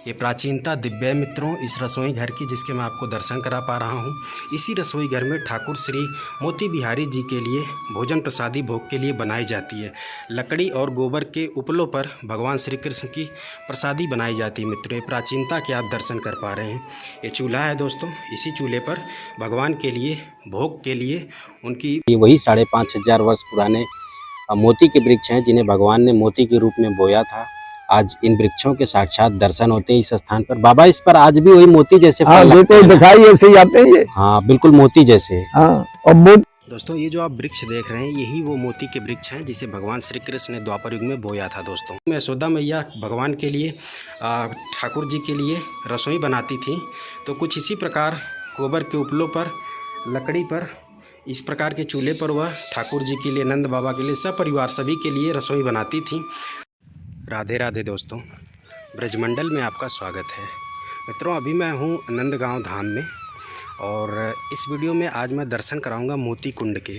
ये प्राचीनता दिव्य है मित्रों इस रसोई घर की, जिसके मैं आपको दर्शन करा पा रहा हूँ। इसी रसोई घर में ठाकुर श्री मोती बिहारी जी के लिए भोजन प्रसादी भोग के लिए बनाई जाती है। लकड़ी और गोबर के उपलों पर भगवान श्री कृष्ण की प्रसादी बनाई जाती है मित्रों। ये प्राचीनता के आप दर्शन कर पा रहे हैं। ये चूल्हा है दोस्तों, इसी चूल्हे पर भगवान के लिए भोग के लिए उनकी वही 5,500 वर्ष पुराने मोती के वृक्ष हैं, जिन्हें भगवान ने मोती के रूप में बोया था। आज इन वृक्षों के साक्षात दर्शन होते हैं इस स्थान पर। बाबा, इस पर आज भी वही मोती जैसे फल लगते हैं, दिखाई ऐसे ही आते हैं ये। हाँ, बिल्कुल मोती जैसे। हाँ, और दोस्तों ये जो आप वृक्ष देख रहे हैं यही वो मोती के वृक्ष हैं जिसे भगवान श्री कृष्ण ने द्वापर युग में बोया था दोस्तों। यशोदा मैया भगवान के लिए ठाकुर जी के लिए रसोई बनाती थी, तो कुछ इसी प्रकार गोबर के उपलों पर, लकड़ी पर, इस प्रकार के चूल्हे पर वह ठाकुर जी के लिए, नंद बाबा के लिए, सब परिवार सभी के लिए रसोई बनाती थी। राधे राधे दोस्तों, ब्रजमंडल में आपका स्वागत है मित्रों। अभी मैं हूँ नंदगांव धाम में, और इस वीडियो में आज मैं दर्शन कराऊंगा मोती कुंड के,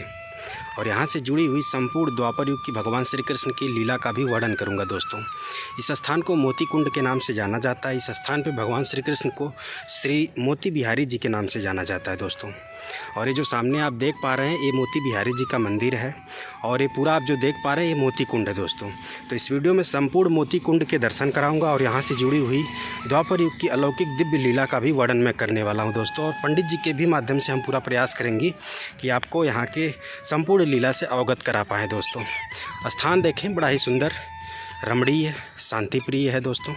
और यहाँ से जुड़ी हुई संपूर्ण द्वापर युग की भगवान श्री कृष्ण की लीला का भी वर्णन करूंगा दोस्तों। इस स्थान को मोती कुंड के नाम से जाना जाता है। इस स्थान पे भगवान श्री कृष्ण को श्री मोती बिहारी जी के नाम से जाना जाता है दोस्तों। और ये जो सामने आप देख पा रहे हैं ये मोती बिहारी जी का मंदिर है, और ये पूरा आप जो देख पा रहे हैं ये मोती कुंड है दोस्तों। तो इस वीडियो में संपूर्ण मोती कुंड के दर्शन कराऊंगा, और यहाँ से जुड़ी हुई द्वापर युग की अलौकिक दिव्य लीला का भी वर्णन मैं करने वाला हूँ दोस्तों। और पंडित जी के भी माध्यम से हम पूरा प्रयास करेंगे कि आपको यहाँ के संपूर्ण लीला से अवगत करा पाएँ दोस्तों। स्थान देखें, बड़ा ही सुंदर, रमणीय, शांतिप्रिय है दोस्तों।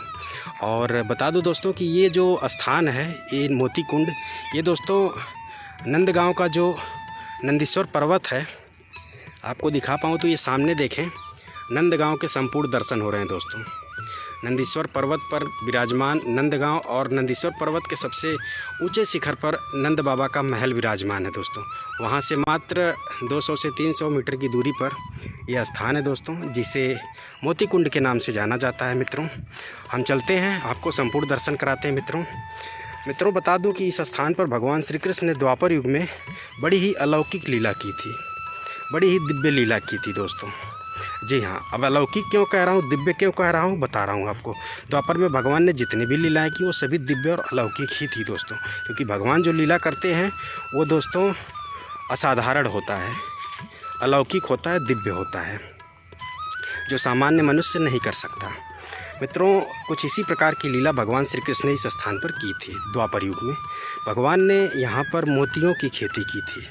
और बता दूं दोस्तों कि ये जो स्थान है, ये मोती कुंड, ये दोस्तों नंदगांव का जो नंदीश्वर पर्वत है, आपको दिखा पाऊँ तो ये सामने देखें, नंदगांव के संपूर्ण दर्शन हो रहे हैं दोस्तों। नंदीश्वर पर्वत पर विराजमान नंदगांव, और नंदीश्वर पर्वत के सबसे ऊंचे शिखर पर नंद बाबा का महल विराजमान है दोस्तों। वहां से मात्र 200 से 300 मीटर की दूरी पर यह स्थान है दोस्तों, जिसे मोती कुंड के नाम से जाना जाता है मित्रों। हम चलते हैं, आपको संपूर्ण दर्शन कराते हैं मित्रों। बता दूं कि इस स्थान पर भगवान श्री कृष्ण ने द्वापर युग में बड़ी ही अलौकिक लीला की थी, बड़ी ही दिव्य लीला की थी दोस्तों। जी हाँ, अब अलौकिक क्यों कह रहा हूँ, दिव्य क्यों कह रहा हूँ, बता रहा हूँ आपको। द्वापर में भगवान ने जितनी भी लीलाएं की वो सभी दिव्य और अलौकिक ही थी दोस्तों, क्योंकि भगवान जो लीला करते हैं वो दोस्तों असाधारण होता है, अलौकिक होता है, दिव्य होता है, जो सामान्य मनुष्य नहीं कर सकता मित्रों। कुछ इसी प्रकार की लीला भगवान श्री कृष्ण ने इस स्थान पर की थी द्वापर युग में। भगवान ने यहाँ पर मोतियों की खेती की थी।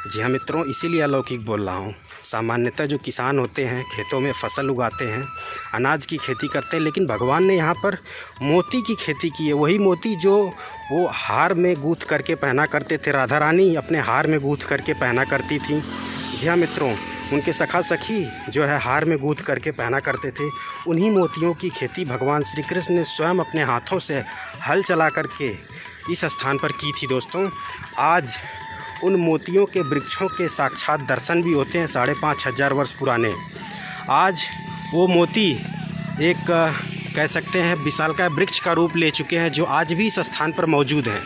जी हाँ मित्रों, इसीलिए अलौकिक बोल रहा हूँ। सामान्यतः जो किसान होते हैं खेतों में फसल उगाते हैं, अनाज की खेती करते हैं, लेकिन भगवान ने यहाँ पर मोती की खेती की है। वही मोती जो वो हार में गूँथ करके पहना करते थे, राधा रानी अपने हार में गूँथ करके पहना करती थी। जी हाँ मित्रों, उनके सखा सखी जो है हार में गूँथ करके पहना करते थे। उन्हीं मोतियों की खेती भगवान श्री कृष्ण ने स्वयं अपने हाथों से हल चला करके इस स्थान पर की थी दोस्तों। आज उन मोतियों के वृक्षों के साक्षात दर्शन भी होते हैं 5,500 वर्ष पुराने। आज वो मोती एक कह सकते हैं विशालकाय वृक्ष का रूप ले चुके हैं, जो आज भी इस स्थान पर मौजूद हैं।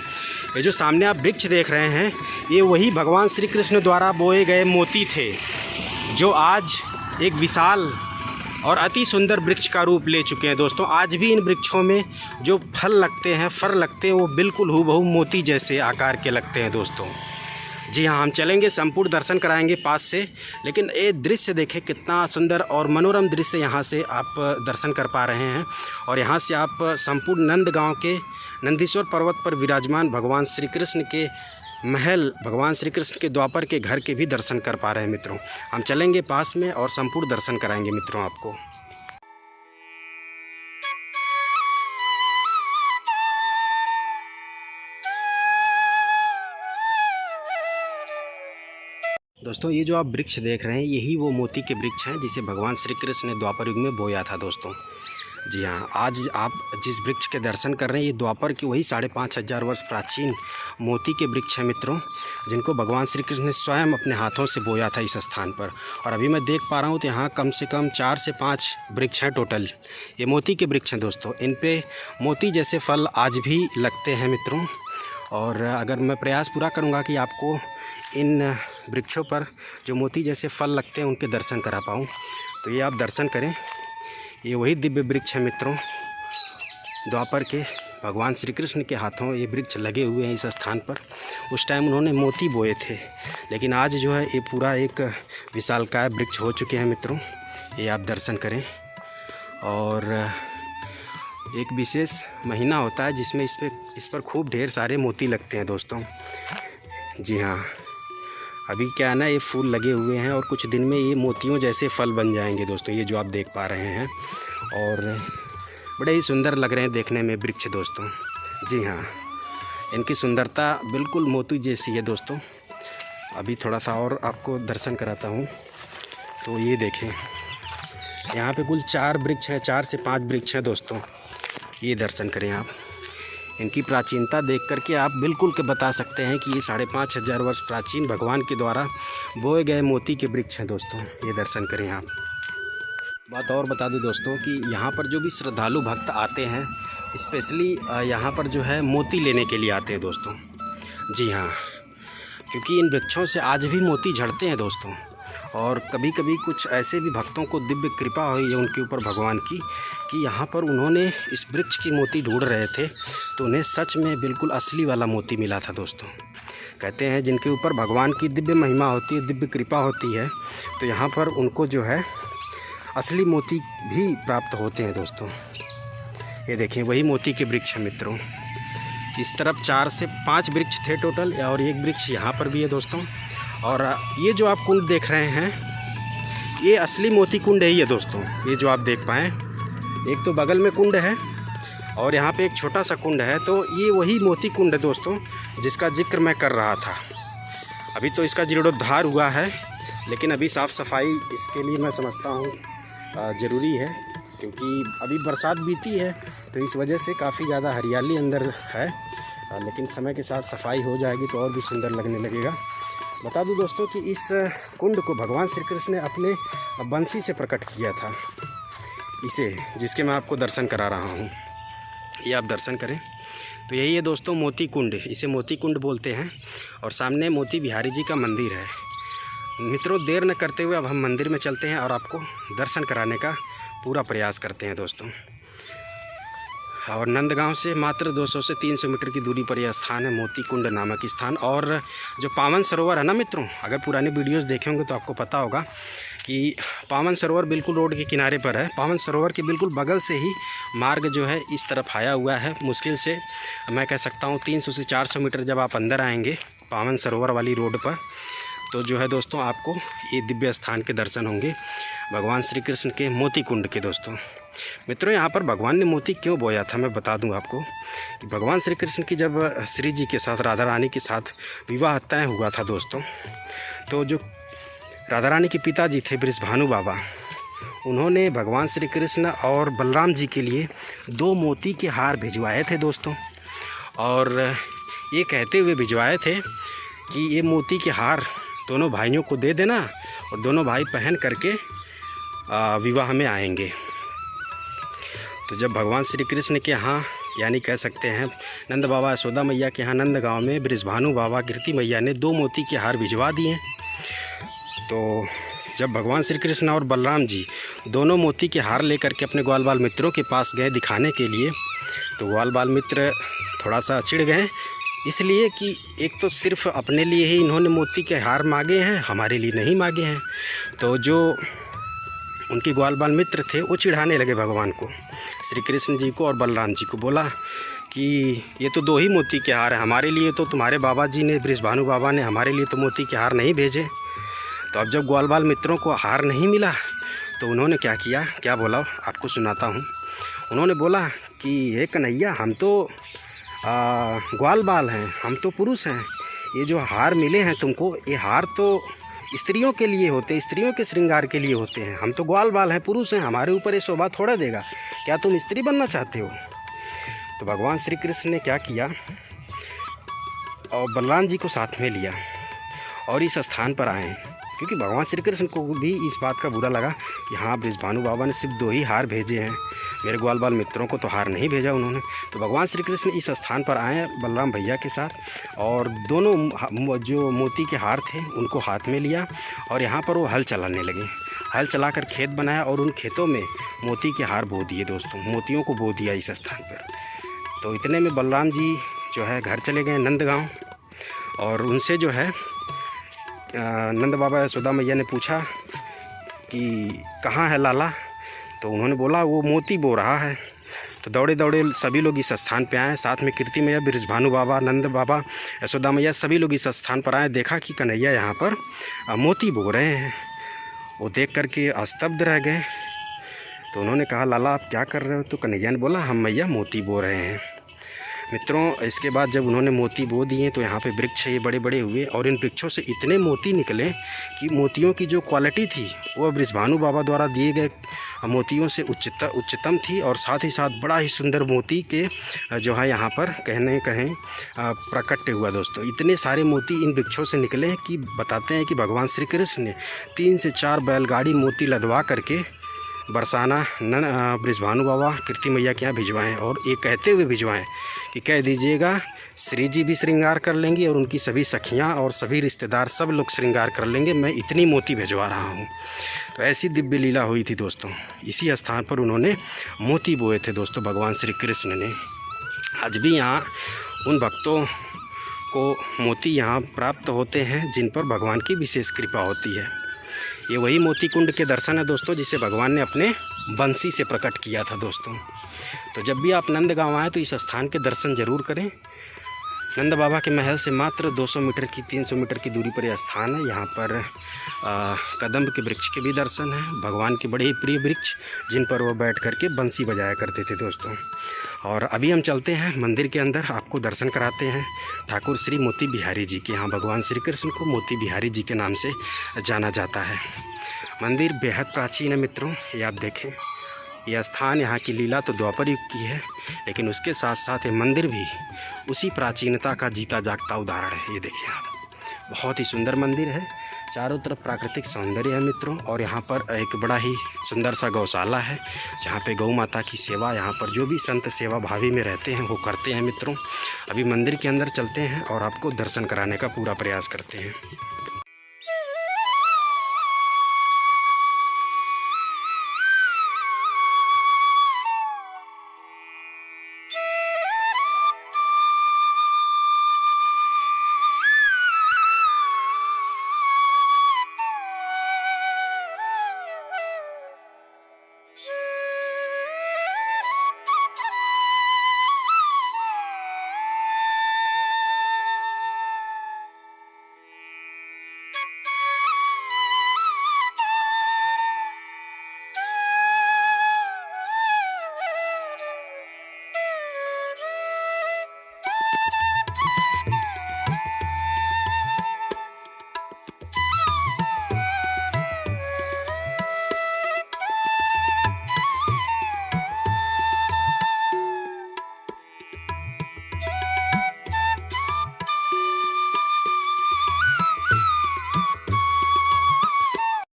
ये जो सामने आप वृक्ष देख रहे हैं ये वही भगवान श्री कृष्ण द्वारा बोए गए मोती थे, जो आज एक विशाल और अति सुंदर वृक्ष का रूप ले चुके हैं दोस्तों। आज भी इन वृक्षों में जो फल लगते हैं, फर लगते हैं, वो बिल्कुल हूबहू मोती जैसे आकार के लगते हैं दोस्तों। जी हाँ, हम चलेंगे, संपूर्ण दर्शन कराएंगे पास से, लेकिन ये दृश्य देखें, कितना सुंदर और मनोरम दृश्य यहाँ से आप दर्शन कर पा रहे हैं। और यहाँ से आप संपूर्ण नंदगांव के नंदीश्वर पर्वत पर विराजमान भगवान श्री कृष्ण के महल, भगवान श्री कृष्ण के द्वापर के घर के भी दर्शन कर पा रहे हैं मित्रों। हम चलेंगे पास में और संपूर्ण दर्शन कराएंगे मित्रों आपको। दोस्तों ये जो आप वृक्ष देख रहे हैं यही वो मोती के वृक्ष हैं जिसे भगवान श्री कृष्ण ने द्वापर युग में बोया था दोस्तों। जी हाँ, आज आप जिस वृक्ष के दर्शन कर रहे हैं ये द्वापर की वही 5,500 वर्ष प्राचीन मोती के वृक्ष हैं मित्रों, जिनको भगवान श्री कृष्ण ने स्वयं अपने हाथों से बोया था इस स्थान पर। और अभी मैं देख पा रहा हूँ तो यहाँ कम से कम 4 से 5 वृक्ष हैं टोटल। ये मोती के वृक्ष हैं दोस्तों, इन पर मोती जैसे फल आज भी लगते हैं मित्रों। और अगर मैं प्रयास पूरा करूँगा कि आपको इन वृक्षों पर जो मोती जैसे फल लगते हैं उनके दर्शन करा पाऊँ, तो ये आप दर्शन करें। ये वही दिव्य वृक्ष है मित्रों, द्वापर के भगवान श्री कृष्ण के हाथों ये वृक्ष लगे हुए हैं इस स्थान पर। उस टाइम उन्होंने मोती बोए थे, लेकिन आज जो है ये पूरा एक विशालकाय वृक्ष हो चुके हैं मित्रों। ये आप दर्शन करें। और एक विशेष महीना होता है जिसमें इस पर खूब ढेर सारे मोती लगते हैं दोस्तों। जी हाँ, अभी क्या है ना, ये फूल लगे हुए हैं और कुछ दिन में ये मोतियों जैसे फल बन जाएंगे दोस्तों, ये जो आप देख पा रहे हैं। और बड़े ही सुंदर लग रहे हैं देखने में वृक्ष दोस्तों। जी हाँ, इनकी सुंदरता बिल्कुल मोती जैसी है दोस्तों। अभी थोड़ा सा और आपको दर्शन कराता हूँ। तो ये देखें, यहाँ पे कुल 4 वृक्ष हैं, 4 से 5 वृक्ष हैं दोस्तों। ये दर्शन करें आप। इनकी प्राचीनता देख करके आप बिल्कुल के बता सकते हैं कि ये 5,500 वर्ष प्राचीन भगवान के द्वारा बोए गए मोती के वृक्ष हैं दोस्तों। ये दर्शन करें आप। बात और बता दूं दोस्तों कि यहाँ पर जो भी श्रद्धालु भक्त आते हैं, स्पेशली यहाँ पर जो है मोती लेने के लिए आते हैं दोस्तों। जी हाँ, क्योंकि इन वृक्षों से आज भी मोती झड़ते हैं दोस्तों। और कभी कभी कुछ ऐसे भी भक्तों को दिव्य कृपा हुई है उनके ऊपर भगवान की, कि यहाँ पर उन्होंने इस वृक्ष की मोती ढूंढ रहे थे तो उन्हें सच में बिल्कुल असली वाला मोती मिला था दोस्तों। कहते हैं जिनके ऊपर भगवान की दिव्य महिमा होती है, दिव्य कृपा होती है, तो यहाँ पर उनको जो है असली मोती भी प्राप्त होते हैं दोस्तों। ये देखें, वही मोती के वृक्ष हैं मित्रों। इस तरफ 4 से 5 वृक्ष थे टोटल, और एक वृक्ष यहाँ पर भी है दोस्तों। और ये जो आप कुंड देख रहे हैं, ये असली मोती कुंड ही है दोस्तों। ये जो आप देख पाएँ, एक तो बगल में कुंड है और यहाँ पे एक छोटा सा कुंड है, तो ये वही मोती कुंड है दोस्तों जिसका जिक्र मैं कर रहा था। अभी तो इसका जीर्णोद्धार हुआ है, लेकिन अभी साफ़ सफाई इसके लिए मैं समझता हूँ ज़रूरी है, क्योंकि अभी बरसात बीती है तो इस वजह से काफ़ी ज़्यादा हरियाली अंदर है। लेकिन समय के साथ सफाई हो जाएगी तो और भी सुंदर लगने लगेगा। बता दूं दोस्तों कि इस कुंड को भगवान श्री कृष्ण ने अपने बंसी से प्रकट किया था, इसे, जिसके मैं आपको दर्शन करा रहा हूँ। ये आप दर्शन करें। तो यही है दोस्तों मोती कुंड, इसे मोती कुंड बोलते हैं। और सामने मोती बिहारी जी का मंदिर है। मित्रों, देर न करते हुए अब हम मंदिर में चलते हैं और आपको दर्शन कराने का पूरा प्रयास करते हैं दोस्तों। और नंदगांव से मात्र 200 से 300 मीटर की दूरी पर यह स्थान है, मोती कुंड नामक स्थान। और जो पावन सरोवर है ना मित्रों, अगर पुराने वीडियोस देखे होंगे तो आपको पता होगा कि पावन सरोवर बिल्कुल रोड के किनारे पर है। पावन सरोवर के बिल्कुल बगल से ही मार्ग जो है इस तरफ आया हुआ है। मुश्किल से मैं कह सकता हूँ 300 से 400 मीटर जब आप अंदर आएंगे पावन सरोवर वाली रोड पर, तो जो है दोस्तों आपको ये दिव्य स्थान के दर्शन होंगे भगवान श्री कृष्ण के मोती कुंड के दोस्तों। मित्रों, यहाँ पर भगवान ने मोती क्यों बोया था मैं बता दूं आपको कि भगवान श्री कृष्ण की जब श्री जी के साथ, राधा रानी के साथ विवाह तय हुआ था दोस्तों, तो जो राधा रानी के पिताजी थे बृषभानु बाबा, उन्होंने भगवान श्री कृष्ण और बलराम जी के लिए 2 मोती के हार भिजवाए थे दोस्तों। और ये कहते हुए भिजवाए थे कि ये मोती के हार दोनों भाइयों को दे देना और दोनों भाई पहन करके विवाह में आएंगे। तो जब भगवान श्री कृष्ण के यहाँ, यानी कह सकते हैं नंद बाबा यशोदा मैया के यहाँ नंदगांव में बृषभानु बाबा कीर्ति मैया ने 2 मोती के हार भिजवा दिए। तो जब भगवान श्री कृष्ण और बलराम जी दोनों मोती के हार लेकर के अपने ग्वाल बाल मित्रों के पास गए दिखाने के लिए, तो ग्वाल बाल मित्र थोड़ा सा चिढ़ गए, इसलिए कि एक तो सिर्फ अपने लिए ही इन्होंने मोती के हार मांगे हैं, हमारे लिए नहीं मांगे हैं। तो जो उनके ग्वाल बाल मित्र थे वो चिढ़ाने लगे भगवान को, श्री कृष्ण जी को और बलराम जी को। बोला कि ये तो 2 ही मोती के हार हैं, हमारे लिए तो तुम्हारे बाबा जी ने, बृषभानु बाबा ने हमारे लिए तो मोती के हार नहीं भेजे। तो अब जब ग्वाल बाल मित्रों को हार नहीं मिला तो उन्होंने क्या किया, क्या बोला आपको सुनाता हूँ। उन्होंने बोला कि हे कन्हैया, हम तो ग्वाल बाल हैं, हम तो पुरुष हैं, ये जो हार मिले हैं तुमको, ये हार तो स्त्रियों के लिए होते हैं, स्त्रियों के श्रृंगार के लिए होते हैं, हम तो ग्वाल बाल हैं, पुरुष हैं, हमारे ऊपर ये शोभा थोड़ा देगा, क्या तुम स्त्री बनना चाहते हो? तो भगवान श्री कृष्ण ने क्या किया, और बलराम जी को साथ में लिया और इस स्थान पर आए, क्योंकि भगवान श्री कृष्ण को भी इस बात का बुरा लगा कि हाँ, बृषभानु बाबा ने सिर्फ 2 ही हार भेजे हैं, मेरे ग्वाल बाल मित्रों को तो हार नहीं भेजा उन्होंने। तो भगवान श्री कृष्ण इस स्थान पर आए बलराम भैया के साथ, और दोनों जो मोती के हार थे उनको हाथ में लिया और यहाँ पर वो हल चलाने लगे। हल चलाकर खेत बनाया और उन खेतों में मोती के हार बो दिए दोस्तों, मोतियों को बो दिया इस स्थान पर। तो इतने में बलराम जी जो है घर चले गए नंदगांव, और उनसे जो है नंद बाबा यशोदा मैया ने पूछा कि कहाँ है लाला, तो उन्होंने बोला वो मोती बो रहा है। तो दौड़े दौड़े सभी लोग इस स्थान पे आए, साथ में कीर्ति मैया, बृजभानु बाबा, नंद बाबा, यशोदा मैया, सभी लोग इस स्थान पर आए। देखा कि कन्हैया यहाँ पर मोती बो रहे हैं। वो देख करके स्तब्ध रह गए। तो उन्होंने कहा लाला आप क्या कर रहे हो? तो कन्हैया ने बोला हम मैया मोती बो रहे हैं। मित्रों, इसके बाद जब उन्होंने मोती बो दिए तो यहाँ पे वृक्ष ये बड़े बड़े हुए, और इन वृक्षों से इतने मोती निकले कि मोतियों की जो क्वालिटी थी वो बृजभानु बाबा द्वारा दिए गए मोतियों से उच्चतम थी, और साथ ही साथ बड़ा ही सुंदर मोती के जो है यहाँ पर कहें प्रकट हुआ। दोस्तों, इतने सारे मोती इन वृक्षों से निकले कि बताते हैं कि भगवान श्री कृष्ण ने 3 से 4 बैलगाड़ी मोती लदवा करके बरसाना बृजभानु बाबा, कीर्ति मैया के यहाँ भिजवाएँ, और ये कहते हुए भिजवाएँ कि कह दीजिएगा श्री जी भी श्रृंगार कर लेंगी और उनकी सभी सखियाँ और सभी रिश्तेदार सब लोग श्रृंगार कर लेंगे, मैं इतनी मोती भिजवा रहा हूँ। तो ऐसी दिव्य लीला हुई थी दोस्तों। इसी स्थान पर उन्होंने मोती बोए थे दोस्तों भगवान श्री कृष्ण ने। आज भी यहाँ उन भक्तों को मोती यहाँ प्राप्त होते हैं जिन पर भगवान की विशेष कृपा होती है। ये वही मोती कुंड के दर्शन है दोस्तों जिसे भगवान ने अपने बंसी से प्रकट किया था दोस्तों। तो जब भी आप नंदगांव आएँ तो इस स्थान के दर्शन जरूर करें। नंद बाबा के महल से मात्र 200 मीटर की 300 मीटर की दूरी पर यह स्थान है। यहाँ पर कदम्ब के वृक्ष के भी दर्शन हैं, भगवान के बड़े ही प्रिय वृक्ष जिन पर वो बैठ करके बंसी बजाया करते थे दोस्तों। और अभी हम चलते हैं मंदिर के अंदर, आपको दर्शन कराते हैं ठाकुर श्री मोती बिहारी जी के। यहाँ भगवान श्री कृष्ण को मोती बिहारी जी के नाम से जाना जाता है। मंदिर बेहद प्राचीन है मित्रों, ये आप देखें। यह स्थान, यहाँ की लीला तो द्वापर युग की है, लेकिन उसके साथ साथ ये मंदिर भी उसी प्राचीनता का जीता जागता उदाहरण है। ये देखिए आप, बहुत ही सुंदर मंदिर है, चारों तरफ प्राकृतिक सौंदर्य है मित्रों। और यहाँ पर एक बड़ा ही सुंदर सा गौशाला है जहाँ पे गौ माता की सेवा, यहाँ पर जो भी संत सेवा भावी में रहते हैं वो करते हैं मित्रों। अभी मंदिर के अंदर चलते हैं और आपको दर्शन कराने का पूरा प्रयास करते हैं।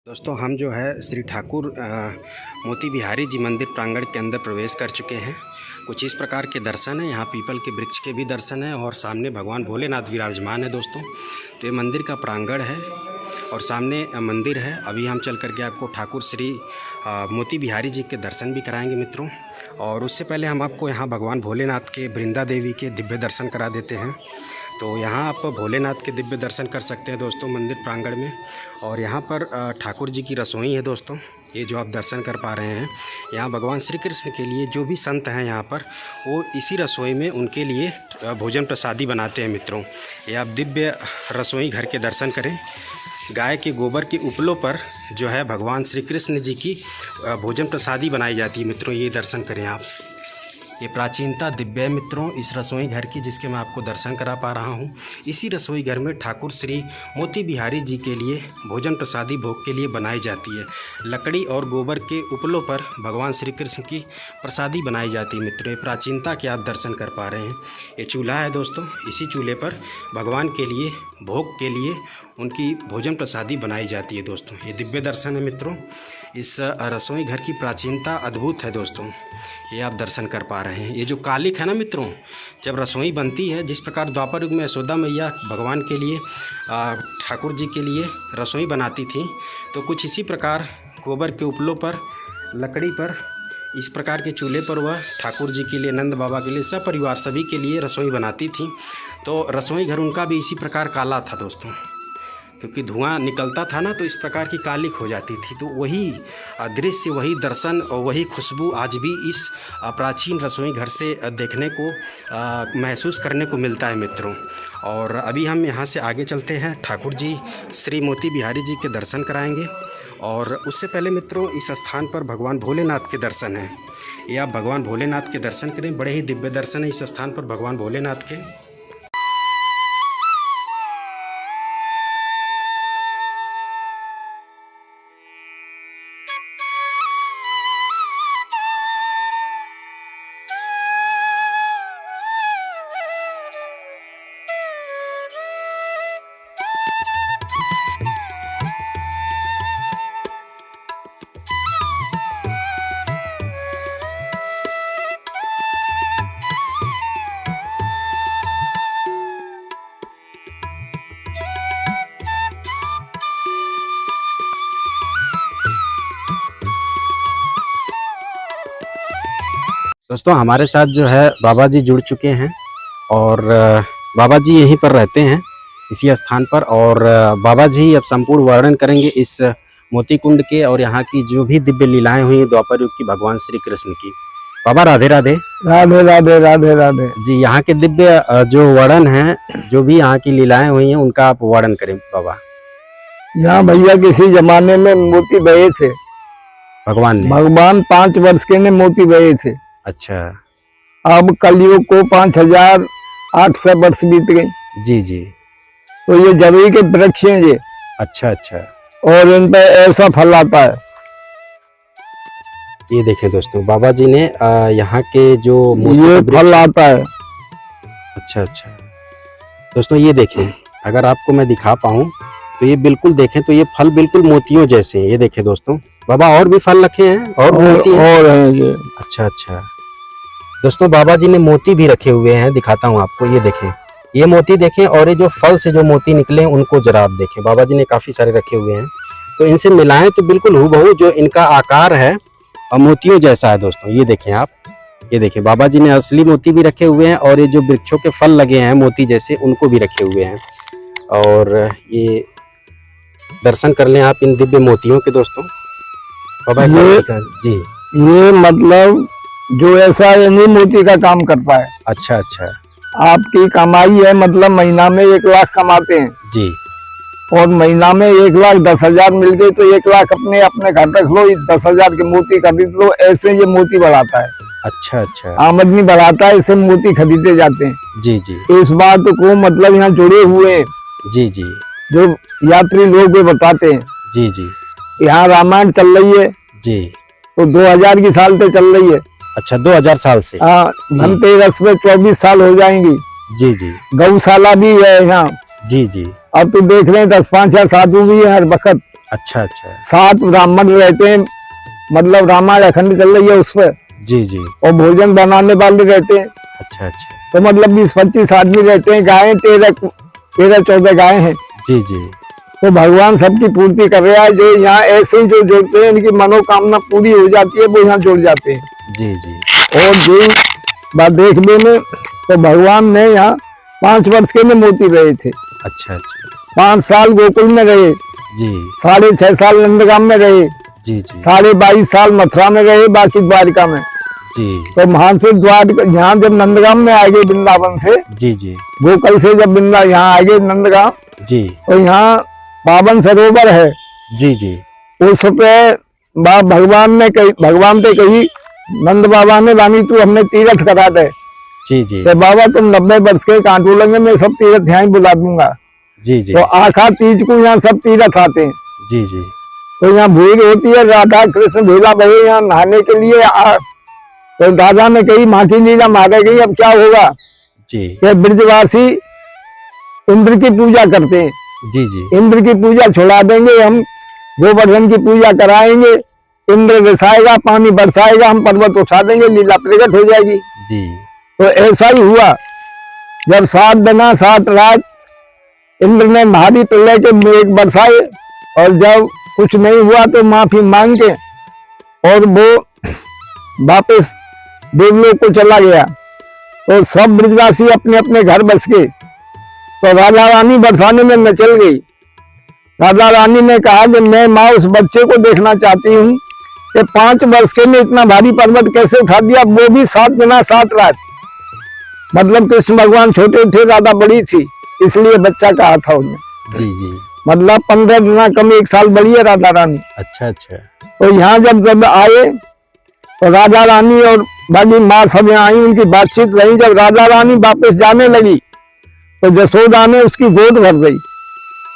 दोस्तों, हम जो है श्री ठाकुर मोती बिहारी जी मंदिर प्रांगण के अंदर प्रवेश कर चुके हैं। कुछ इस प्रकार के दर्शन हैं, यहाँ पीपल के वृक्ष के भी दर्शन हैं और सामने भगवान भोलेनाथ विराजमान है दोस्तों। तो ये मंदिर का प्रांगण है और सामने मंदिर है। अभी हम चल करके आपको ठाकुर श्री मोती बिहारी जी के दर्शन भी कराएंगे मित्रों। और उससे पहले हम आपको यहाँ भगवान भोलेनाथ के, वृंदा देवी के दिव्य दर्शन करा देते हैं। तो यहाँ आप भोलेनाथ के दिव्य दर्शन कर सकते हैं दोस्तों मंदिर प्रांगण में। और यहाँ पर ठाकुर जी की रसोई है दोस्तों, ये जो आप दर्शन कर पा रहे हैं। यहाँ भगवान श्री कृष्ण के लिए जो भी संत हैं यहाँ पर, वो इसी रसोई में उनके लिए भोजन प्रसादी बनाते हैं मित्रों। ये आप दिव्य रसोई घर के दर्शन करें। गाय के गोबर के उपलों पर जो है भगवान श्री कृष्ण जी की भोजन प्रसादी बनाई जाती है मित्रों। ये दर्शन करें आप। ये प्राचीनता दिव्य है मित्रों इस रसोई घर की, जिसके मैं आपको दर्शन करा पा रहा हूँ। इसी रसोई घर में ठाकुर श्री मोती बिहारी जी के लिए भोजन प्रसादी भोग के लिए बनाई जाती है। लकड़ी और गोबर के उपलों पर भगवान श्री कृष्ण की प्रसादी बनाई जाती है मित्रों। ये प्राचीनता के आप दर्शन कर पा रहे हैं। ये चूल्हा है दोस्तों, इसी चूल्हे पर भगवान के लिए भोग के लिए उनकी भोजन प्रसादी बनाई जाती है दोस्तों। ये दिव्य दर्शन है मित्रों। इस रसोई घर की प्राचीनता अद्भुत है दोस्तों, ये आप दर्शन कर पा रहे हैं। ये जो कालिक है ना मित्रों, जब रसोई बनती है, जिस प्रकार द्वापर युग में यशोदा मैया भगवान के लिए, ठाकुर जी के लिए रसोई बनाती थी, तो कुछ इसी प्रकार गोबर के उपलों पर, लकड़ी पर इस प्रकार के चूल्हे पर वह ठाकुर जी के लिए, नंद बाबा के लिए, सब परिवार सभी के लिए रसोई बनाती थी। तो रसोई घर उनका भी इसी प्रकार काला था दोस्तों, क्योंकि धुआं निकलता था ना, तो इस प्रकार की कालिक हो जाती थी। तो वही दृश्य, वही दर्शन और वही खुशबू आज भी इस प्राचीन रसोई घर से देखने को, महसूस करने को मिलता है मित्रों। और अभी हम यहाँ से आगे चलते हैं, ठाकुर जी श्री मोती बिहारी जी के दर्शन कराएंगे। और उससे पहले मित्रों, इस स्थान पर भगवान भोलेनाथ के दर्शन हैं। ये आप भगवान भोलेनाथ के दर्शन करें, बड़े ही दिव्य दर्शन है इस स्थान पर भगवान भोलेनाथ के। दोस्तों हमारे साथ जो है बाबा जी जुड़ चुके हैं, और बाबा जी यहीं पर रहते हैं इसी स्थान पर। और बाबा जी अब संपूर्ण वर्णन करेंगे इस मोती कुंड के और यहाँ की जो भी दिव्य लीलाएं हुई हैं द्वापर युग की भगवान श्री कृष्ण की। बाबा राधे राधे। राधे राधे राधे राधे। जी, यहाँ के दिव्य जो वर्णन है, जो भी यहाँ की लीलाएं हुई हैं, उनका आप वर्णन करें बाबा। यहाँ भैया किसी जमाने में मोती बहे थे, भगवान 5 वर्ष के ने मोती बहे थे। अच्छा। अब कलयुग को 5800 वर्ष बीत गए। जी जी। तो ये जरूरी के वृक्ष हैं ये। अच्छा अच्छा। और इन पे ऐसा फल आता है। ये देखें दोस्तों, बाबा जी ने यहाँ के जो ये फल आता है। अच्छा अच्छा। दोस्तों ये देखें, अगर आपको मैं दिखा पाऊँ तो ये बिल्कुल देखें तो ये फल बिल्कुल मोतियों जैसे हैं। ये देखें दोस्तों, बाबा और भी फल रखे हैं और मोती हैं। और हैं ये। अच्छा अच्छा। दोस्तों बाबा जी ने मोती भी रखे हुए हैं, दिखाता हूँ आपको। ये देखें, ये मोती देखें, और ये जो फल से जो मोती निकले उनको जरा आप देखें। बाबा जी ने काफ़ी सारे रखे हुए हैं, तो इनसे मिलाएं तो बिल्कुल हूबहू जो इनका आकार है और मोतियों जैसा है दोस्तों। ये देखें आप, ये देखें बाबा जी ने असली मोती भी रखे हुए हैं, और ये जो वृक्षों के फल लगे हैं मोती जैसे, उनको भी रखे हुए हैं। और ये दर्शन कर लें आप इन दिव्य मोतियों के दोस्तों। बाबा जी, ये मतलब जो ऐसा यानी मोती का काम करता है। अच्छा अच्छा। आपकी कमाई है, मतलब महीना में 1 लाख कमाते हैं जी। और महीना में 1,10,000 मिल गए तो 1 लाख अपने घर रख लो, 10,000 के मोती खरीद लो। ऐसे ये मोती बढ़ाता है। अच्छा अच्छा। आमदनी बढ़ाता है, इससे मोती खरीदे जाते हैं। जी जी। इस बात को मतलब यहाँ जुड़े हुए हैं जी जी, जो यात्री लोग बताते हैं। जी जी। यहाँ रामायण चल रही है जी। तो 2000 की साल से चल रही है। अच्छा, 2000 साल से। हाँ, धनतेरस में 24 साल हो जाएंगी। जी जी। गौशाला भी है यहाँ। जी जी। अब तो देख रहे हैं 10-5 साधु भी है हर वक्त। अच्छा अच्छा। 7 ब्राह्मण रहते हैं, मतलब रामायण अखंड चल रही है उस पर। जी जी। और भोजन बनाने वाले रहते हैं। अच्छा अच्छा। तो मतलब 20-25 आदमी रहते हैं। गायें 13-14 गायें हैं। जी जी। तो भगवान सबकी पूर्ति कर रहा है। जो यहाँ ऐसे जो जुड़ते हैं, इनकी मनोकामना पूरी हो जाती है, वो यहाँ जुड़ जाते हैं। जी जी। और जो बात देखने में तो भगवान ने यहाँ 5 वर्ष के में मोती रहे थे। अच्छा अच्छा। 5 साल गोकुल में रहे। जी। 6.5 साल नंदगाम में रहे। जी जी। 22.5 साल मथुरा में रहे, बाकी द्वारिका में। जी। तो वहां से द्वारिका, यहाँ जब नंदगाम में आ गए वृंदावन से, जी जी। गोकुल से जब यहाँ आ गए नंदगाम, जी। तो यहाँ पावन सरोवर है। जी जी। उस पे भगवान ने कही, नंद बाबा ने, रानी तू हमने तीर्थ करा दे। जी जी। तो बाबा तुम 90 वर्ष के कांटू लगे, मैं सब तीर्थ यहाँ बुला दूंगा। जी जी। तो आखा तीज को यहाँ सब तीर्थ आते हैं। जी जी। तो यहाँ भीड़ होती है। राधा कृष्ण भेला भये यहाँ नहाने के लिए। तो दादा ने कही माँ की लीला मारे गई, अब क्या होगा। जी। ये ब्रजवासी इंद्र की पूजा करते हैं। जी जी। इंद्र की पूजा छुड़ा देंगे, हम गोवर्धन की पूजा कराएंगे। इंद्र रिसाएगा, पानी बरसाएगा, हम पर्वत उठा देंगे, लीला प्रकट हो जाएगी। जी। तो ऐसा ही हुआ। जब 7 दिन 7 रात इंद्र ने भारी प्रलय के मेघ बरसाए, और जब कुछ नहीं हुआ तो माफी मांग के और वो वापस देवलोक को चला गया तो सब ब्रजवासी अपने अपने घर बस गए। तो राजा रानी बरसाने में न चल गई। राजा रानी ने कहा कि मैं माँ उस बच्चे को देखना चाहती हूँ कि 5 वर्ष के में इतना भारी पर्वत कैसे उठा दिया, वो भी 7 दिन 7 रात। मतलब कृष्ण भगवान छोटे थे, राधा बड़ी थी, इसलिए बच्चा कहा था उन्हें। जी जी। मतलब 15 दिन कम 1 साल बड़ी है राधा रानी। अच्छा अच्छा। तो यहाँ जब आए तो राधा रानी और बाकी माँ सब यहाँ आई, उनकी बातचीत रही। जब राधा रानी वापस जाने लगी तो जसोदा ने उसकी गोद भर दी।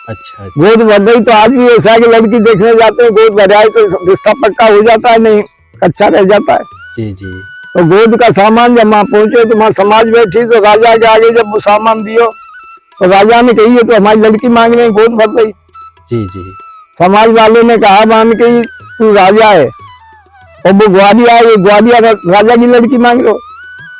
अच्छा। गोद भर गई तो आज भी ऐसा है कि लड़की देखने जाते हैं, गोद भर आए तो रिश्ता पक्का हो जाता है, नहीं कच्चा रह जाता है। जी जी। तो गोद का सामान जब वहां पहुंचे तो वहां समाज बैठी, तो राजा के आगे जब वो सामान दियो तो राजा ने कही है तो हमारी लड़की मांग रही, गोद भर गई। जी जी। समाज वाले ने कहा मान के तू राजा है और वो ग्वालिया है, ये ग्वालिया राजा की लड़की मांग लो।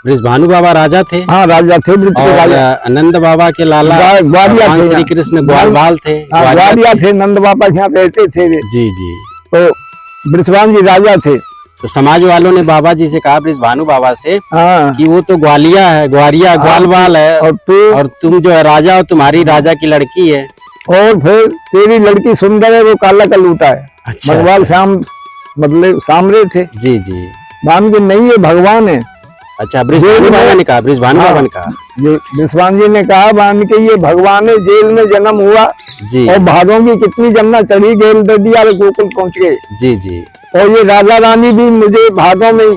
बृजभानु बाबा राजा थे। हाँ राजा थे, ब्रज के राजा। नंद बाबा के लाला ग्वालिया थे, श्री कृष्ण ग्वालबाल थे। ग्वालिया थे, नंद बाबा के यहाँ रहते थे वे। जी जी। तो बृजभानु जी राजा थे। तो समाज वालों ने बाबा जी से कहा, बृजभानु बाबा से, हाँ कि वो तो ग्वालिया है, ग्वालिया ग्वालबाल है, और तुम जो है राजा हो, तुम्हारी राजा की लड़की है, और फिर तेरी लड़की सुंदर है, वो काला कलूटा है। अच्छा। भगवान श्याम मतलब सामरे थे। जी जी। मान के नहीं, ये भगवान है। अच्छा, बृजभानु बाबा ने कहा, बृजभानु बाबा ने कहा, ये विश्वान जी ने कहा मान के ये भगवान है, जेल में जन्म हुआ जी, और भादों की कितनी जन्ना चढ़ी, जेल दे दिया और गोकुल पहुंच गए। जी जी। और ये राजा रानी भी मुझे भादों में ही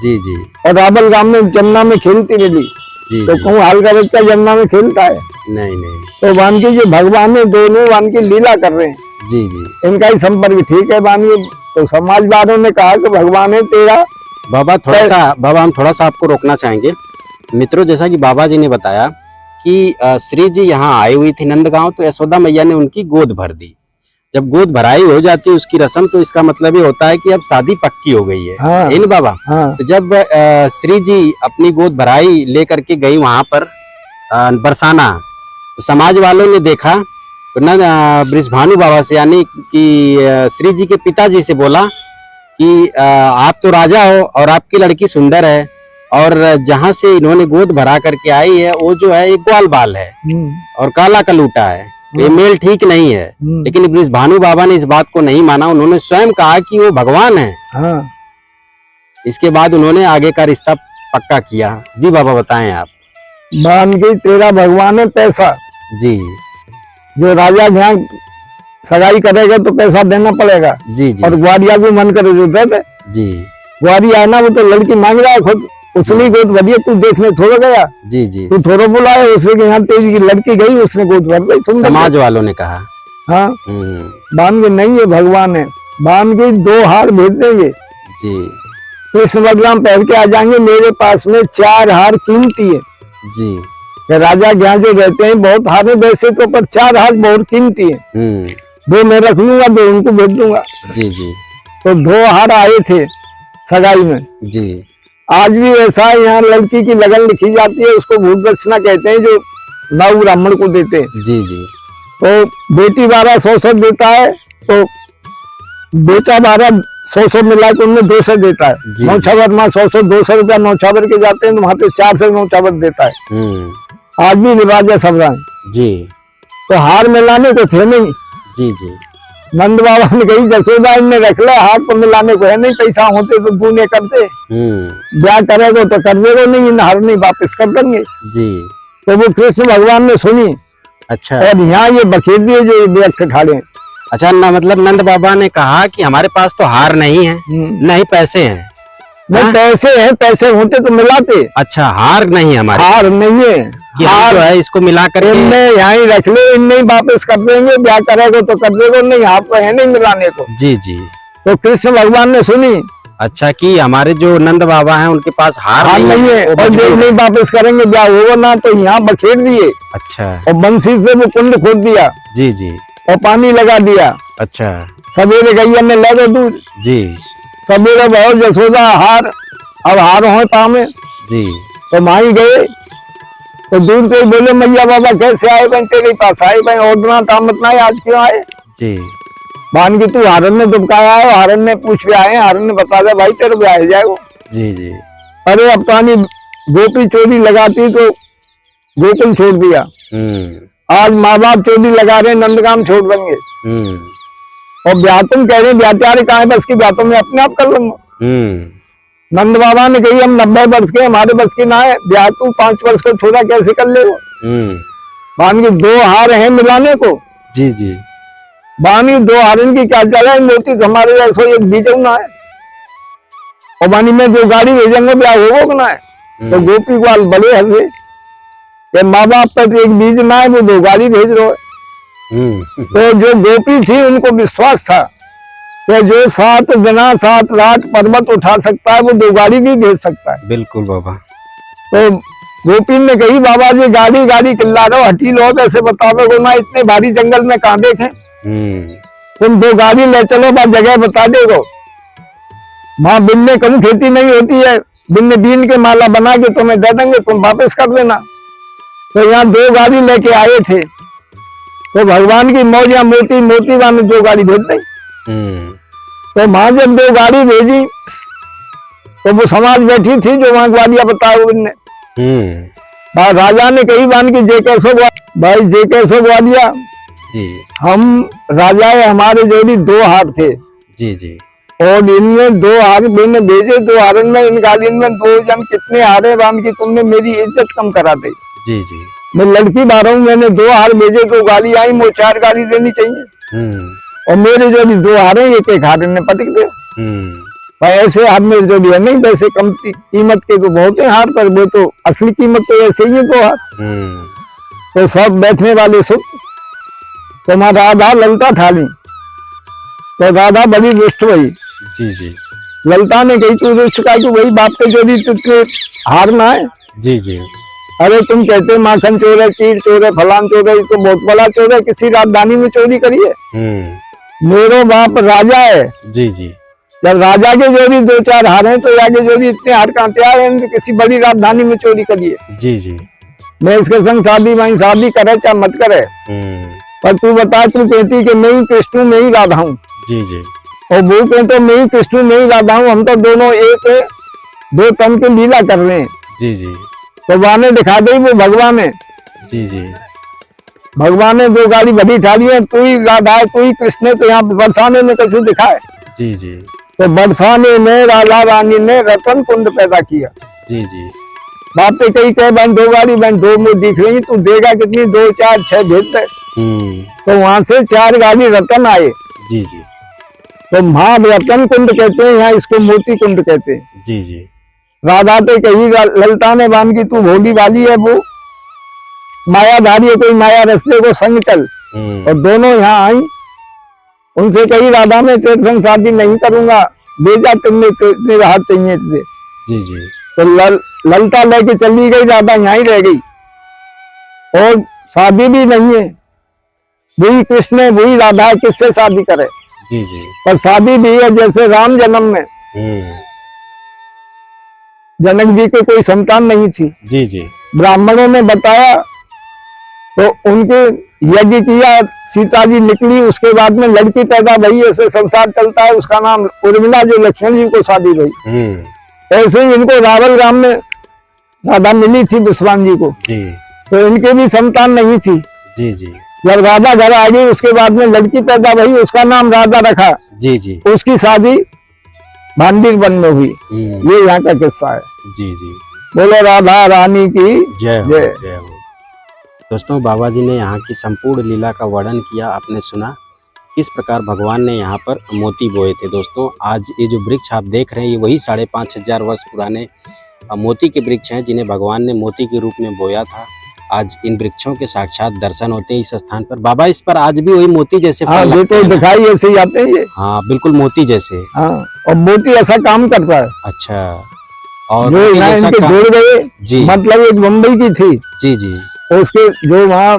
जी जी। और रावल गांव में जमुना में खेलती मिली। जी तो जी। कहूँ हाल का बच्चा जमुना में खेलता है। नहीं नहीं। तो मान के ये भगवान है, दोनों मान की लीला कर रहे हैं। जी जी। इनका ही संपर्क ठीक है मानिए। तो समाज वालों ने कहा कि भगवान है तेरा। बाबा हम थोड़ा सा आपको रोकना चाहेंगे। मित्रों, जैसा कि बाबा जी ने बताया कि श्री जी यहाँ आई हुई थी नंदगांव, तो यशोदा मैया ने उनकी गोद भर दी। जब गोद भराई हो जाती है उसकी रस्म, तो इसका मतलब ये होता है कि अब शादी पक्की हो गई है। हाँ, है ना बाबा? हाँ। तो जब श्री जी अपनी गोद भराई लेकर के गई वहां पर बरसाना, तो समाज वालों ने देखा तो न बृजभानु बाबा से, यानी कि श्री जी के पिताजी से बोला कि आप तो राजा हो और आपकी लड़की सुंदर है, और जहां से इन्होंने गोद भरा करके आई है वो जो है एक ग्वाल बाल है और काला कलूटा है, ये मेल ठीक नहीं है। लेकिन बृजभानु बाबा ने इस बात को नहीं माना, उन्होंने स्वयं कहा कि वो भगवान है। हाँ। इसके बाद उन्होंने आगे का रिश्ता पक्का किया। जी बाबा बताएं आप। मान के तेरा भगवान है पैसा। जी। जो राजा ध्यान सगाई करेगा तो पैसा देना पड़ेगा। जी जी। और ग्वालिया को मन करे जो दे दे। जी। ग्वालिया है ना, वो तो लड़की मांग रहा है खुद, उसने गोद भरी, तू देखने थोड़ा गया। जी जी। तू थोड़ा बुलाया, उसके यहाँ तेरी लड़की गई, उसने गोद भर गई। समाज वालों ने कहा। हाँ। बांध के नहीं है भगवान है, बांध के 2 हार भेज देंगे। जी। कृष्ण बलराम पहन के आ जाएंगे, मेरे पास में 4 हार कीमती है। जी। राजा के यहाँ जो रहते हैं बहुत हार है वैसे तो, पर 4 हार बहुत कीमती है। 2 मैं रख लूंगा, 2 उनको भेज दूंगा। जी जी। तो 2 हार आए थे सगाई में। जी। आज भी ऐसा है, यहाँ लड़की की लगन लिखी जाती है, उसको भूत दक्षिणा कहते हैं, जो नव ब्राह्मण को देते हैं। जी जी। तो बेटी 1200 देता है, तो बेटा 1200 मिला के उनमें 200 देता है। जी। 9 छावर माँ 100 200 रुपया 9 छावर के जाते हैं, तो वहां पे 4 से 9 छावर देता है। आज भी रिवाज है सब रंग। जी। तो हार मिलाने को थे नहीं। जी जी। नंद बाबा ने कही जसोदा ने रख ले, हार तो मिलाने को है नहीं, पैसा होते तो बूने करते, ब्याह करेगा तो कर देगा, नहीं हार नहीं वापस कर देंगे। जी। तो वो कृष्ण भगवान ने सुनी। अच्छा। और यहाँ ये बखेर दिए जो व्यक्त ठाड़े। अच्छा ना, मतलब नंद बाबा ने कहा कि हमारे पास तो हार नहीं है, नहीं पैसे हैं। नहीं पैसे हैं, पैसे होते तो मिलाते। अच्छा, हार नहीं हमारे, हार नहीं है कि हार जो है इसको मिला कर इनने यहाँ ही रख ले, इनने वापस कर देंगे, ब्याह करेगा तो कर देगा, नहीं हाथ तो है नहीं मिलाने को। जी जी। तो कृष्ण भगवान ने सुनी। अच्छा, कि हमारे जो नंद बाबा हैं उनके पास हार नहीं है, और जो नहीं वापस करेंगे ब्याह होगा ना, तो यहाँ बखेर दिए। अच्छा। और बंसी से वो कुंड खोद दिया। जी जी। और पानी लगा दिया। अच्छा। सवेरे गैया ने ले दो दूध। जी। सवेरे बहुत जसोदा हार, अब हार हो पाँव में। जी। तो माई गए तो दूर से ही बोले मैया बाबा कैसे आए बन, तेरे पास आए बन, और काम इतना है, आज क्यों आए? जी। भान की तू हारन ने दुबकाया है, हारन ने पूछ के आए, हारन ने बता दिया भाई तेरे ब्याह जाएगा। जी जी। अरे अब कहानी गोपी चोरी लगाती तो गोकुल छोड़ दिया, आज माँ बाप चोरी लगा रहे, नंदगाम छोड़ देंगे। और ब्याह कह रहे ब्याह कहाँ है, बस की ब्याह में अपने आप कर लूंगा। नंद बाबा ने कही हम 90 वर्ष के, हमारे बस की ना है, ब्याह तू 5 वर्ष को छोड़ा कैसे कर ले वो। बान की 2 हार हैं मिलाने को। जी जी। बानी 2 हारन की क्या चला है, मोती हमारे जैसो एक बीजऊ ना है। और बानी में जो गाड़ी भेजेंगे ब्याह होगा कि ना है। तो गोपी ग्वाल बड़े हंसे, माँ बाप पर एक बीज ना है, वो 2 गाड़ी भेज रहे हो। तो जो गोपी थी उनको विश्वास था कि जो 7 बिना 7 रात पर्वत उठा सकता है वो 2 गाड़ी भी भेज सकता है। बिल्कुल बाबा। तो गोपी ने कही बाबा जी गाड़ी गाड़ी चिल्ला रहे हो, हटी लो, ऐसे बताओ को ना, इतने भारी जंगल में कहाँ देखे। तुम 2 गाड़ी ले चलो, बस जगह बता देगो। वहां बिन में कम खेती नहीं होती है, बिन बीन के माला बना के तुम्हें दे देंगे, तुम वापस कर देना। तो यहाँ 2 गाड़ी लेके आए थे, तो भगवान की मौज या मोती मोती में 2 गाड़ी भेज दी। तो वहां जब 2 गाड़ी भेजी तो वो समाज बैठी थी जो वहां ग्वालिया बताया उनने। राजा ने कही बान की जे कैसो भाई, जे कैसो ग्वालिया जी। हम राजा है, हमारे जोड़ी 2 हार थे। जी जी। और इनमें 2 हार मैंने भेजे, 2 हारन में इन गाड़ी में 2 जन कितने हारे बान की तुमने मेरी इज्जत कम करा दी। जी जी। मैं लड़की बार हूँ, मैंने 2 हार भेजे, 2 गाड़ी आई, मुझे 4 गाड़ी देनी चाहिए। और मेरे जो भी 2 हारे एक हार ने पटक दे। ऐसे हार मेरे जो भी है नहीं, वैसे कम कीमत के तो बहुत है हार, पर वो तो असली कीमत तो ऐसे ही है 2 हार। तो सब बैठने वाले सुख, तो माँ राधा ललता ठाली, तो राधा बड़ी रुष्ट हुई। जी जी। ललता ने कही तू रुष्ट का, तू वही बाप के जोड़ी तुझे हार ना है। जी जी। अरे तुम कहते माखन चोर है, चीर चोर है, फलान चोर है, तो बहुत बड़ा चोर है, किसी राजधानी में चोरी करी है। मेरा बाप राजा है। जी जी। जब राजा के जोड़ी 2-4 हार हैं, तो आगे जोड़ी इतने हार कहाँ आए हैं, किसी बड़ी राजधानी में चोरी करी है। जी जी। मैं इसके संग शादी वहीं शादी करे चाहे मत करे, पर तू बता, तू कहती कि मैं ही कृष्ण में ही राधा हूँ। जी जी। और वो कहते मैं ही कृष्ण में ही राधा हूँ, हम तो दोनों एक 2 तन के लीला कर रहे हैं। जी जी। तो वाने दिखा दी वो भगवान ने। जी जी। भगवान ने 2 गाड़ी भरी ठाली है, तू ही राधा है, तू ही कृष्ण है। तो यहाँ बरसाने में कुछ दिखा है। जी जी। तो बरसाने में राधा रानी ने रतन कुंड पैदा किया। जी जी। बाप पे कही कहे बहन 2 गाड़ी, बहन 2 मुँह दिख रही, तू देगा कितनी, 2 4 6 भेज दे। तो वहां से 4 गाड़ी रतन आए। जी जी। तो वहां रतन कुंड कहते हैं, यहाँ इसको मोती कुंड कहते हैं। जी जी। राधा पे कही ललता ने बान की तू भोली वाली है, वो मायाधारी है, कोई माया रस्ते को संग चल। और दोनों यहाँ आई, उनसे कही राधा में तेरे संग शादी नहीं करूंगा, भेजा तुमने तेरे हाथ चाहिए तुझे। जी जी। तो ललता लेके चली गई, राधा यहाँ ही रह गई। और शादी भी नहीं है, वही कृष्ण है, वही राधा है, किससे शादी करे। जी जी। पर शादी भी है जैसे राम जन्म में जनक जी के कोई संतान नहीं थी। जी जी। ब्राह्मणों ने बताया तो उनके यज्ञ किया, सीता जी निकली, उसके बाद में लड़की पैदा भई, ऐसे संसार चलता है। उसका नाम उर्मिला, जो लक्ष्मण जी को शादी भई। ऐसे ही इनको रावल ग्राम में राधा मिली थी विश्वान जी को। जी। तो इनके भी संतान नहीं थी। जी जी। जब राधा घर आ गई, उसके बाद में लड़की पैदा भई, उसका नाम राधा रखा। जी जी। उसकी शादी भांडीर वन में हुई। ये यहाँ का किस्सा है। जी जी। बोलो राधा रानी की जय हो, जय। जय हो। दोस्तों, बाबा जी ने यहाँ की संपूर्ण लीला का वर्णन किया, आपने सुना किस प्रकार भगवान ने यहाँ पर मोती बोए थे। दोस्तों, आज ये जो वृक्ष आप देख रहे हैं, ये वही 5,500 वर्ष पुराने मोती के वृक्ष हैं, जिन्हें भगवान ने मोती के रूप में बोया था। आज इन वृक्षों के साक्षात दर्शन होते हैं इस स्थान पर। बाबा, इस पर आज भी वही मोती जैसे हाँ, ये तो दिखाई ऐसे ही आते हैं ये। हाँ, बिल्कुल मोती जैसे। हाँ, और मोती ऐसा काम करता है। अच्छा। और जो यहाँ इनके जोड़ गए, जी, मतलब एक मुंबई की थी। जी जी। उसके जो वहाँ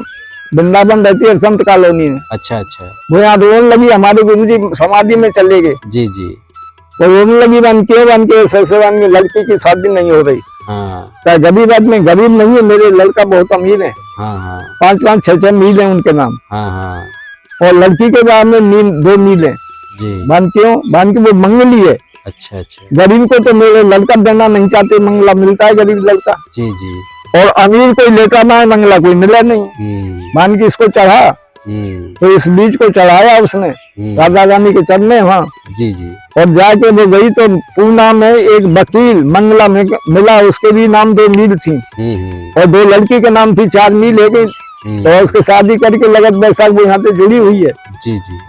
वृंदावन रहती है संत कॉलोनी में। अच्छा अच्छा। वो यहाँ रोने लगी, हमारे गुरु जी समाधि में चले गए। जी जी। तो रोने लगी, बन के ससुराल में लड़की की शादी नहीं हो रही। हाँ। गरीब आदमी, गरीब नहीं है, मेरे लड़का बहुत अमीर है। हाँ हाँ। 5-5 6-6 मील है उनके नाम। हाँ हाँ। और लड़की के नाम में 2 मील है। जी। बन क्यों, बन के वो मंगली है। अच्छा अच्छा। गरीब को तो मेरे लड़का देना नहीं चाहते, मंगला मिलता है गरीब लड़का, जी जी। और अमीर कोई लेता ना है मंगला, कोई मिला नहीं। मान के इसको चढ़ा, तो इस बीज को चढ़ाया उसने राधा रानी के चरणों वहाँ। जी जी। और जाके वो गई तो पूना में एक वकील मंगला में मिला, उसके भी नाम 2 मील थी और 2 लड़की के नाम थी, 4 मील है गई। तो उसके शादी करके लगत बैसाख वो यहाँ पे जुड़ी हुई है। जी जी।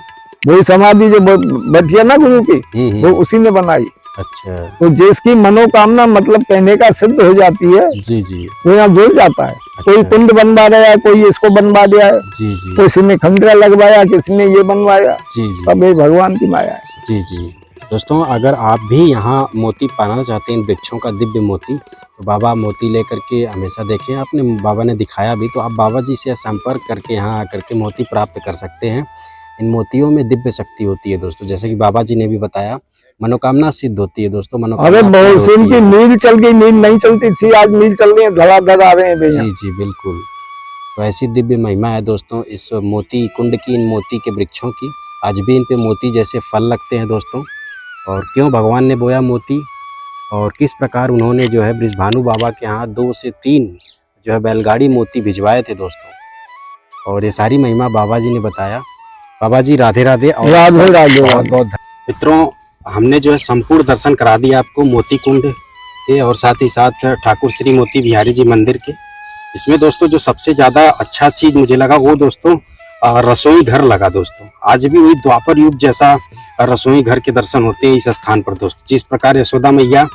वही समाधि जो बैठी है ना गुरु की, वो उसी ने बनाई। अच्छा। तो जिसकी मनोकामना मतलब कहने का सिद्ध हो जाती है, जी जी, वो यहाँ जुड़ जाता है। कोई कुंड बनवा रहा है, कोई इसको बनवा दिया है, जी जी, किसी ने खंडरा लगवाया, किसी ने ये बनवाया, जी जी, सब ये भगवान की माया है। जी जी। दोस्तों, अगर आप भी यहाँ मोती पाना चाहते हैं, इन वृक्षों का दिव्य मोती, तो बाबा मोती लेकर के हमेशा देखें। आपने बाबा ने दिखाया भी, तो आप बाबा जी से संपर्क करके यहाँ आकर के मोती प्राप्त कर सकते हैं। इन मोतियों में दिव्य शक्ति होती है दोस्तों, जैसे कि बाबा जी ने भी बताया, मनोकामना सिद्ध होती है दोस्तों। अरे मनोकामना बहुत पूर्ण सी होती की है। नींद चल गई, नींद नहीं चलती थी, आज नींद चल रही है, धड़ाधड़ आ रहे हैं भैया। जी जी बिल्कुल। तो ऐसी दिव्य महिमा है दोस्तों इस मोती कुंड की, इन मोती के वृक्षों की। आज भी इन पे मोती जैसे फल लगते हैं दोस्तों। और क्यों भगवान ने बोया मोती, और किस प्रकार उन्होंने जो है बृजभानु बाबा के यहाँ 2 से 3 जो है बैलगाड़ी मोती भिजवाए थे दोस्तों। और ये सारी महिमा बाबा जी ने बताया। बाबा जी राधे राधे। और राधे राधे। बहुत बहुत मित्रों, हमने जो है संपूर्ण दर्शन करा दिया आपको मोती कुंड के, और साथ ही साथ ठाकुर श्री मोती बिहारी जी मंदिर के। इसमें दोस्तों जो सबसे ज़्यादा अच्छा चीज़ मुझे लगा वो दोस्तों रसोई घर लगा दोस्तों। आज भी वही द्वापर युग जैसा रसोई घर के दर्शन होते हैं इस स्थान पर दोस्तों। जिस प्रकार यशोदा मैया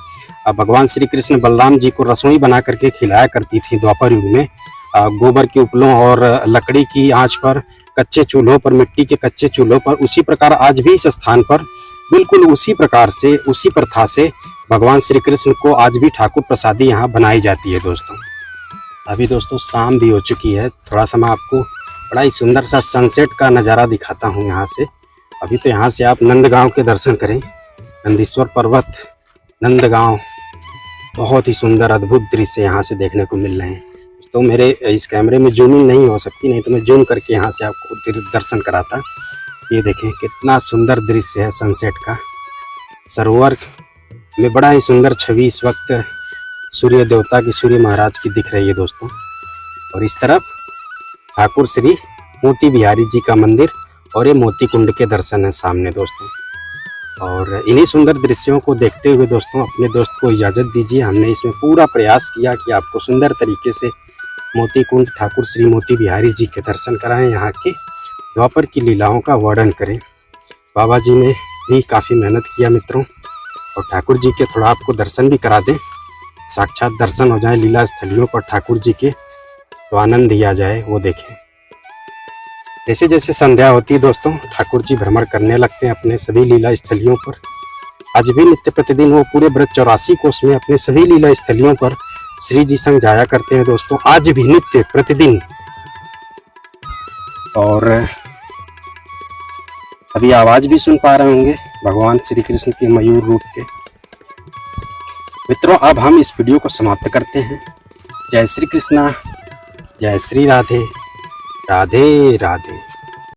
भगवान श्री कृष्ण बलराम जी को रसोई बना करके खिलाया करती थी द्वापर युग में, गोबर के उपलों और लकड़ी की आंच पर, कच्चे चूल्हों पर, मिट्टी के कच्चे चूल्हों पर, उसी प्रकार आज भी इस स्थान पर बिल्कुल उसी प्रकार से, उसी प्रथा से भगवान श्री कृष्ण को आज भी ठाकुर प्रसादी यहाँ बनाई जाती है दोस्तों। अभी दोस्तों शाम भी हो चुकी है, थोड़ा सा मैं आपको बड़ा ही सुंदर सा सनसेट का नज़ारा दिखाता हूँ यहाँ से। अभी तो यहाँ से आप नंदगांव के दर्शन करें, नंदीश्वर पर्वत, नंदगांव, बहुत ही सुंदर अद्भुत दृश्य यहाँ से देखने को मिल रहे हैं। तो मेरे इस कैमरे में जूमिंग नहीं हो सकती, नहीं तो मैं जूम करके यहाँ से आपको दर्शन कराता। ये देखें कितना सुंदर दृश्य है सनसेट का। सरोवर में बड़ा ही सुंदर छवि इस वक्त सूर्य देवता की, सूर्य महाराज की दिख रही है दोस्तों। और इस तरफ ठाकुर श्री मोती बिहारी जी का मंदिर और ये मोती कुंड के दर्शन है सामने दोस्तों। और इन्हीं सुंदर दृश्यों को देखते हुए दोस्तों अपने दोस्त को इजाज़त दीजिए। हमने इसमें पूरा प्रयास किया कि आपको सुंदर तरीके से मोती कुंड ठाकुर श्री मोती बिहारी जी के दर्शन कराएं, यहाँ के द्वापर की लीलाओं का वर्णन करें। बाबा जी ने भी काफ़ी मेहनत किया मित्रों, और ठाकुर जी के थोड़ा आपको दर्शन भी करा दें, साक्षात दर्शन हो जाए लीला स्थलियों पर ठाकुर जी के, तो आनंद ही आ जाए। वो देखें जैसे जैसे संध्या होती है दोस्तों, ठाकुर जी भ्रमण करने लगते हैं अपने सभी लीला स्थलियों पर। आज भी नित्य प्रतिदिन वो पूरे ब्रज 84 कोस में अपने सभी लीला स्थलियों पर श्री जी संग जाया करते हैं दोस्तों, आज भी नित्य प्रतिदिन। और अभी आवाज भी सुन पा रहे होंगे भगवान श्री कृष्ण के मयूर रूप के। मित्रों, अब हम इस वीडियो को समाप्त करते हैं। जय श्री कृष्णा, जय श्री राधे, राधे राधे।